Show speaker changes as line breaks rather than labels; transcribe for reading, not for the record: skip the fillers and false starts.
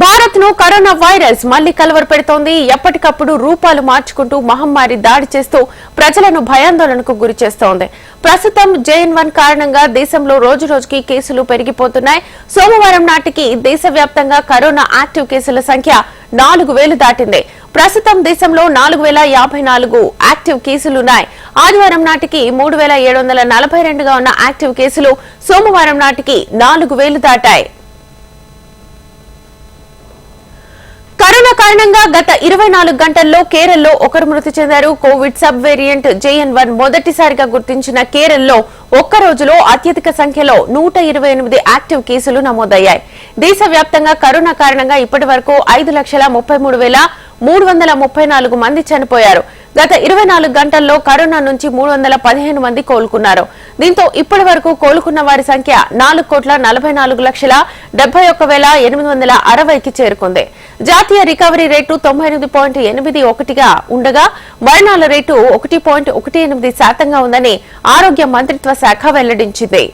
భారత్ ను corona virus మళ్లీ కలవరపెడుతోంది. ఎప్పటికప్పుడు రూపాలు మార్చుకుంటూ మహమ్మారి దాడి చేస్తూ ప్రజలను భయాందోళనకు గురిచేస్తోంది. ప్రస్తుతం JN1 కారణంగా దేశంలో రోజురోజుకి కేసులు పెరిగిపోతున్నాయి. సోమవారం నాటికి దేశవ్యాప్తంగా కరోనా యాక్టివ్ కేసుల సంఖ్య 4000 దాటింది. ప్రస్తుతం దేశంలో 4054 యాక్టివ్ కేసులున్నాయి. ఆదివారం నాటికి 3742గా ఉన్న యాక్టివ్ కేసులు సోమవారం నాటికి 4000 దాటాయి. కరోనా కారణంగా గత 24 గంటల్లో కేరళలో ఒకరు మృతి చెందారు. కోవిడ్ సబ్ వేరియంట్ JN1 మొదటిసారిగా గుర్తించిన కేరళలో ఒక్క రోజులో అత్యధిక సంఖ్యలో 128 యాక్టివ్ కేసులు నమోదయ్యాయి. దేశవ్యాప్తంగా కరోనా కారణంగా ఇప్పటి వరకు 5,33,334 మంది చనిపోయారు. గత 24 గంటల్లో కరోనా నుంచి 315 మంది కోలుకున్నారు. దీంతో ఇప్పటి వరకు కోలుకున్న వారి సంఖ్య 4,44,71,860కి చేరుకుంది. జాతీయ రికవరీ రేటు 98.81గా ఉండగా మరణాల రేటు 1.18% ఉందని ఆరోగ్య మంత్రిత్వ శాఖ వెల్లడించింది.